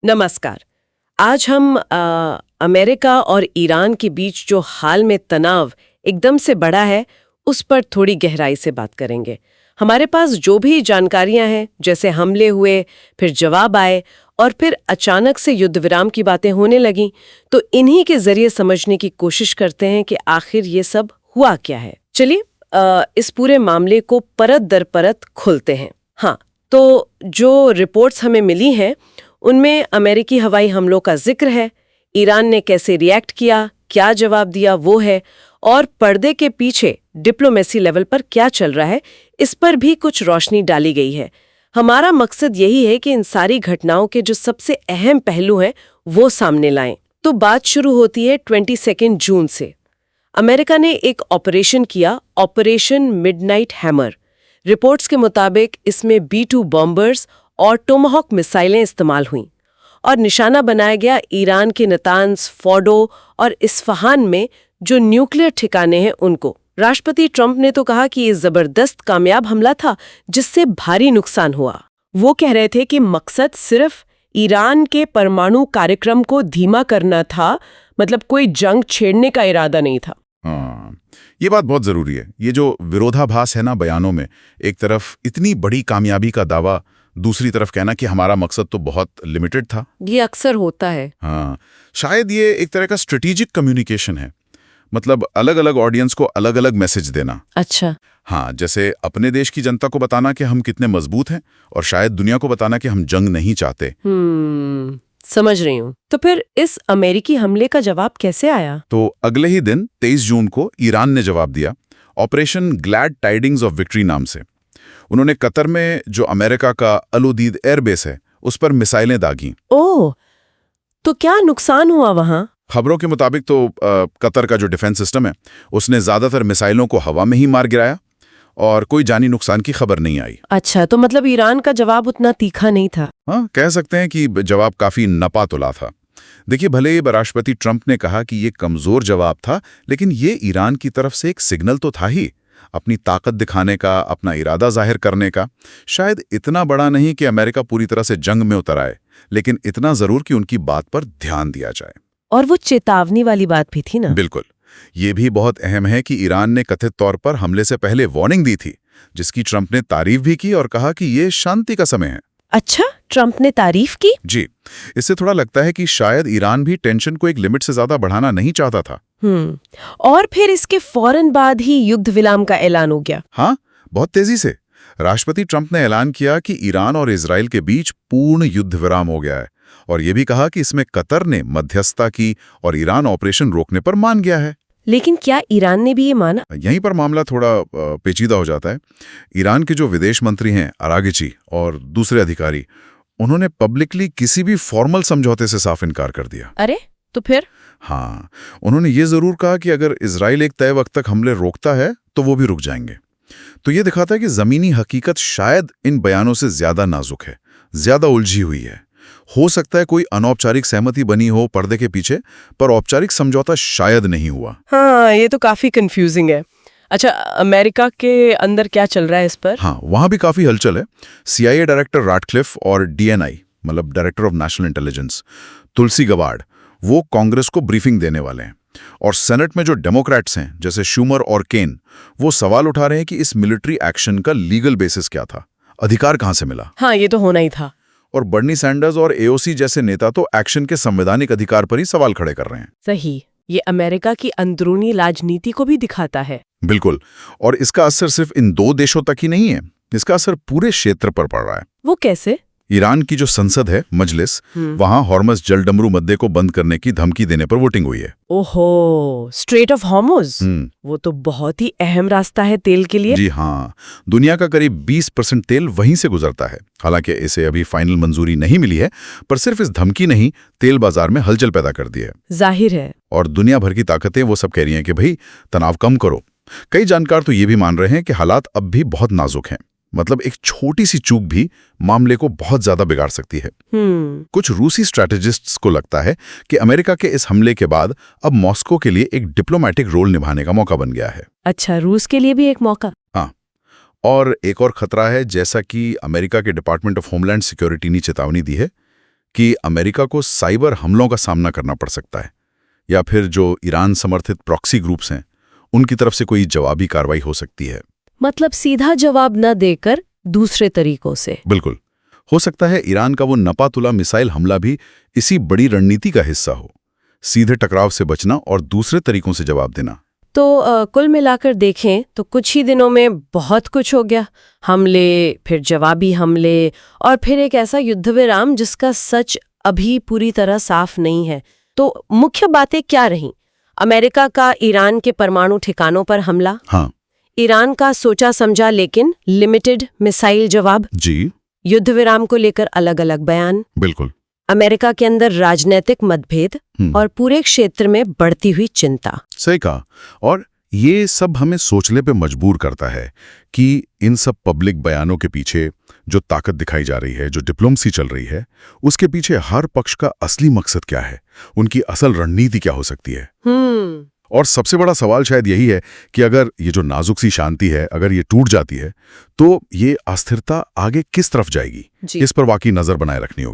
नमस्कार। आज हम अमेरिका और ईरान के बीच जो हाल में तनाव एकदम से बढ़ा है, उस पर थोड़ी गहराई से बात करेंगे। हमारे पास जो भी जानकारियां हैं, जैसे हमले हुए, फिर जवाब आए और फिर अचानक से युद्ध विराम की बातें होने लगीं, तो इन्हीं के जरिए समझने की कोशिश करते हैं कि आखिर ये सब हुआ क्या है। चलिए इस पूरे मामले को परत दर परत खोलते हैं। हाँ, तो जो रिपोर्ट्स हमें मिली हैं उनमें अमेरिकी हवाई हमलों का जिक्र है, ईरान ने कैसे रिएक्ट किया, क्या जवाब दिया वो है, और पर्दे के पीछे डिप्लोमेसी लेवल पर क्या चल रहा है, इस पर भी कुछ रोशनी डाली गई है। हमारा मकसद यही है कि इन सारी घटनाओं के जो सबसे अहम पहलू हैं वो सामने लाएं। तो बात शुरू होती है 22 जून से। अमेरिका ने एक ऑपरेशन किया, ऑपरेशन मिडनाइट हैमर। रिपोर्ट्स के मुताबिक इसमें B-2 बॉम्बर्स और टोमाहॉक मिसाइलें इस्तेमाल हुईं और निशाना बनाया गया ईरान के नतान्स, फोर्डो और इस्फहान में जो न्यूक्लियर ठिकाने हैं उनको। राष्ट्रपति ट्रंप ने तो कहा कि ये जबरदस्त कामयाब हमला था जिससे भारी नुकसान हुआ। वो कह रहे थे कि मकसद सिर्फ ईरान के परमाणु कार्यक्रम को धीमा करना था, मतलब कोई जंग छेड़ने का इरादा नहीं था। हाँ, ये बात बहुत जरूरी है। ये जो विरोधाभास है ना बयानों में, एक तरफ इतनी बड़ी कामयाबी का दावा, दूसरी तरफ कहना कि हमारा मकसद तो बहुत लिमिटेड था। ये अक्सर होता है। हाँ, शायद ये एक तरह का स्ट्रेटेजिक कम्युनिकेशन है, मतलब अलग अलग ऑडियंस को अलग अलग मैसेज देना। अच्छा। हाँ, जैसे अपने देश की जनता को बताना कि हम कितने मजबूत हैं और शायद दुनिया को बताना कि हम जंग नहीं चाहते। समझ रही हूँ। तो फिर इस अमेरिकी हमले का जवाब कैसे आया? तो अगले ही दिन 23 जून को ईरान ने जवाब दिया, operation glad tidings of victory नाम से। उन्होंने कतर में जो अमेरिका का अल उदीद एयरबेस है उस पर मिसाइलें दागी। ओह, तो क्या नुकसान हुआ वहां? खबरों के मुताबिक तो कतर का जो डिफेंस सिस्टम है उसने ज्यादातर मिसाइलों को हवा में ही मार गिराया और कोई जानी नुकसान की खबर नहीं आई। अच्छा, तो मतलब ईरान का जवाब उतना तीखा नहीं था। हाँ, कह सकते हैं कि जवाब काफी नपा तुला था। देखिए, भले ही राष्ट्रपति ट्रंप ने कहा कि ये कमजोर जवाब था, लेकिन ये ईरान की तरफ से एक सिग्नल तो था ही, अपनी ताकत दिखाने का, अपना इरादा जाहिर करने का। शायद इतना बड़ा नहीं कि अमेरिका पूरी तरह से जंग में उतर आए, लेकिन इतना जरूर कि उनकी बात पर ध्यान दिया जाए। और वो चेतावनी वाली बात भी थी ना? बिल्कुल। ये भी बहुत अहम है कि ईरान ने कथित तौर पर हमले से पहले वार्निंग दी थी, जिसकी ट्रंप ने तारीफ भी की और कहा कि ये शांति का समय है। अच्छा, ट्रंप ने तारीफ की? जी, इससे थोड़ा लगता है कि शायद ईरान भी टेंशन को एक लिमिट से ज्यादा बढ़ाना नहीं चाहता था। और फिर इसके फौरन बाद ही युद्ध विराम का ऐलान हो गया। हाँ, बहुत तेजी से। राष्ट्रपति ट्रंप ने ऐलान किया कि ईरान और इजराइल के बीच पूर्ण युद्ध विराम हो गया है, और यह भी कहा कि इसमें कतर ने मध्यस्थता की और ईरान ऑपरेशन रोकने पर मान गया है। लेकिन क्या ईरान ने भी ये माना? यहीं पर मामला थोड़ा पेचीदा हो जाता है। ईरान के जो विदेश मंत्री हैं अरागिची और दूसरे अधिकारी, उन्होंने पब्लिकली किसी भी फॉर्मल समझौते से साफ इनकार कर दिया। अरे, तो फिर? हाँ, उन्होंने ये जरूर कहा कि अगर इजराइल एक तय वक्त तक हमले रोकता है तो वो भी रुक जाएंगे। तो ये दिखाता है कि जमीनी हकीकत शायद इन बयानों से ज्यादा नाजुक है, ज्यादा उलझी हुई है। हो सकता है कोई अनौपचारिक सहमति बनी हो पर्दे के पीछे, पर औपचारिक समझौता शायद नहीं हुआ। हाँ, ये तो काफी कंफ्यूजिंग है। अच्छा, अमेरिका के अंदर क्या चल रहा है इस पर? हाँ, वहां भी काफी हलचल है। CIA डायरेक्टर राटक्लिफ और DNI, मतलब director of national intelligence, Tulsi Gabbard, वो कांग्रेस को ब्रीफिंग देने वाले हैं। और सेनेट में जो डेमोक्रेट्स हैं जैसे शूमर और केन, वो सवाल उठा रहे हैं कि इस मिलिट्री एक्शन का लीगल बेसिस क्या था, अधिकार कहां से मिला। हाँ, ये तो होना ही था। और बर्नी सैंडर्स और AOC जैसे नेता तो एक्शन के संवैधानिक अधिकार पर ही सवाल खड़े कर रहे हैं। सही, ये अमेरिका की अंदरूनी राजनीति को भी दिखाता है। बिल्कुल, और इसका असर सिर्फ इन दो देशों तक ही नहीं है, इसका असर पूरे क्षेत्र पर पड़ रहा है। वो कैसे? ईरान की जो संसद है, मजलिस, वहां हॉर्मस जलडमरू मद्दे को बंद करने की धमकी देने पर वोटिंग हुई है। ओहो, स्ट्रेट ऑफ हॉर्मुज, वो तो बहुत ही अहम रास्ता है तेल के लिए। जी हाँ, दुनिया का करीब 20% तेल वहीं से गुजरता है। हालांकि इसे अभी फाइनल मंजूरी नहीं मिली है, पर सिर्फ इस धमकी ने ही तेल बाजार में हलचल पैदा कर दी है। जाहिर है। और दुनिया भर की ताकतें वो सब कह रही हैं कि भाई तनाव कम करो। कई जानकार तो ये भी मान रहे हैं कि हालात अब भी बहुत नाजुक हैं, मतलब एक छोटी सी चूक भी मामले को बहुत ज्यादा बिगाड़ सकती है। कुछ रूसी स्ट्रैटेजिस्ट्स को लगता है कि अमेरिका के इस हमले के बाद अब मॉस्को के लिए एक डिप्लोमैटिक रोल निभाने का मौका बन गया है। अच्छा, रूस के लिए भी एक मौका? हाँ, और एक और खतरा है, जैसा कि अमेरिका के डिपार्टमेंट ऑफ होमलैंड सिक्योरिटी ने चेतावनी दी है कि अमेरिका को साइबर हमलों का सामना करना पड़ सकता है, या फिर जो ईरान समर्थित प्रॉक्सी ग्रुप्स हैं उनकी तरफ से कोई जवाबी कार्रवाई हो सकती है। मतलब सीधा जवाब न देकर दूसरे तरीकों से। बिल्कुल, हो सकता है ईरान का वो नपातुला मिसाइल हमला भी इसी बड़ी रणनीति का हिस्सा हो, सीधे टकराव से बचना और दूसरे तरीकों से जवाब देना। तो कुल मिलाकर देखें तो कुछ ही दिनों में बहुत कुछ हो गया। हमले, फिर जवाबी हमले, और फिर एक ऐसा युद्ध विराम जिसका सच अभी पूरी तरह साफ नहीं है। तो मुख्य बातें क्या रहीं? अमेरिका का ईरान के परमाणु ठिकानों पर हमला, हाँ ईरान का सोचा समझा लेकिन लिमिटेड मिसाइल जवाब, जी, युद्ध विराम को लेकर अलग अलग बयान, बिल्कुल, अमेरिका के अंदर राजनीतिक मतभेद और पूरे क्षेत्र में बढ़ती हुई चिंता। सही कहा। और ये सब हमें सोचने पे मजबूर करता है कि इन सब पब्लिक बयानों के पीछे जो ताकत दिखाई जा रही है, जो डिप्लोमेसी चल रही है, उसके पीछे हर पक्ष का असली मकसद क्या है, उनकी असल रणनीति क्या हो सकती है। और सबसे बड़ा सवाल शायद यही है कि अगर ये जो नाजुक सी शांति है, अगर ये टूट जाती है तो ये अस्थिरता आगे किस तरफ जाएगी, इस पर वाकई नजर बनाए रखनी होगी।